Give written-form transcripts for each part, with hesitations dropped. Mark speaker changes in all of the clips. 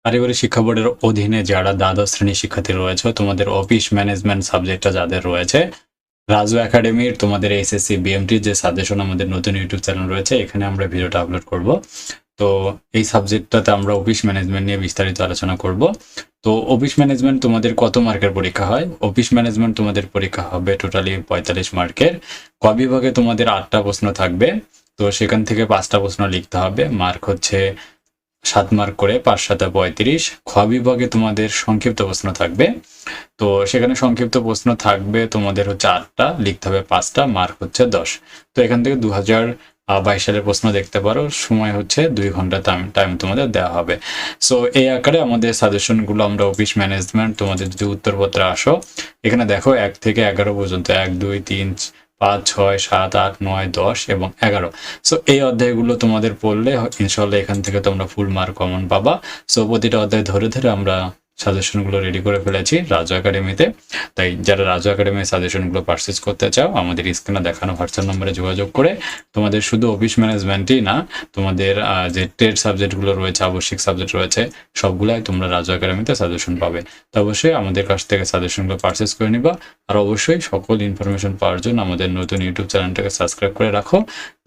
Speaker 1: কারিগরি শিক্ষা বোর্ডের অধীনে যারা দ্বাদশ শ্রেণীর শিক্ষার্থী রয়েছে, তোমাদের অফিস ম্যানেজমেন্ট সাবজেক্টটা যাদের রয়েছে, রাজু একাডেমির তোমাদের এসএসসি বিএমটির যে সাজেশন আমাদের নতুন ইউটিউব চ্যানেল রয়েছে, এখানে আমরা ভিডিওটা আপলোড করব। তো এই সাবজেক্টটাতে আমরা অফিস ম্যানেজমেন্ট নিয়ে বিস্তারিত আলোচনা করব। তো অফিস ম্যানেজমেন্ট তোমাদের কত মার্কের পরীক্ষা হয়? অফিস ম্যানেজমেন্ট তোমাদের পরীক্ষা হবে টোটালি 45 মার্কের। ক বিভাগে তোমাদের 8টা প্রশ্ন থাকবে, তো সেখান থেকে 5টা প্রশ্ন লিখতে হবে। মার্ক হচ্ছে 7 মার্ক করে, 5 7 35। খ বিভাগে তোমাদের সংক্ষিপ্ত প্রশ্ন থাকবে, তো সেখানে সংক্ষিপ্ত প্রশ্ন থাকবে তোমাদের হচ্ছে 8টা, লিখতে হবে 5টা, মার্ক হচ্ছে 10। তো এখান থেকে 2022 সালের প্রশ্ন দেখতে পারো, সময় হচ্ছে 2 ঘন্টা টাইম তোমাদের দেওয়া হবে। সো এই আকারে আমাদের সাজেশনগুলো আমরা অফিস ম্যানেজমেন্ট তোমাদের যদি উত্তরপত্রে আসো, এখানে দেখো 1 থেকে 11 পর্যন্ত 1 2 3 5 6 7 8 9 10 এবং 11। সো এই অধ্যায়গুলো তোমাদের পড়লে ইনশাল্লাহ এখান থেকে তোমরা ফুল মার্ক কমন পাবা। সো প্রতিটা অধ্যায় ধরে ধরে আমরা সাজেশনগুলো রেডি করে ফেলেছি রাজু একাডেমিতে। তাই যারা রাজু একাডেমির সাজেশনগুলো পারচেজ করতে চাও, আমাদের স্ক্রিনে দেখানো হোয়াটসঅ্যাপ নম্বরে যোগাযোগ করে তোমাদের শুধু অফিস ম্যানেজমেন্টই না, তোমাদের যে ট্রেড সাবজেক্টগুলো রয়েছে, আবশ্যিক সাবজেক্ট রয়েছে, সবগুলাই তোমরা রাজু একাডেমিতে সাজেশন পাবে। তো অবশ্যই আমাদের কাছ থেকে সাজেশনগুলো পারচেজ করে নিবা। আর অবশ্যই সকল ইনফরমেশন পাওয়ার জন্য আমাদের নতুন ইউটিউব চ্যানেলটাকে সাবস্ক্রাইব করে রাখো।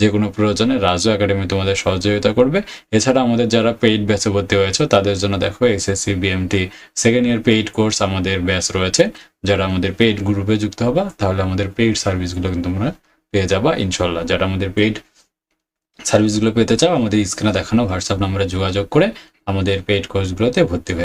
Speaker 1: যে কোনো প্রয়োজনে রাজু একাডেমি তোমাদের সহযোগিতা করবে। এছাড়া আমাদের যারা পেইড ব্যাচে ভর্তি হয়েছে তাদের জন্য দেখো SSC BMT second year paid course আমাদের ব্যাচ রয়েছে। যারা আমাদের পেইড গ্রুপে যুক্ত হবা, তাহলে আমাদের পেইড সার্ভিসগুলো কিন্তু তোমরা পেয়ে যাবা ইনশাল্লাহ। যারা আমাদের পেইড সার্ভিসগুলো পেতে চাও, আমাদের স্ক্রিনে দেখানো হোয়াটসঅ্যাপ নম্বরে যোগাযোগ করে আমাদের পেইড কোর্সগুলোতে ভর্তি হয়ে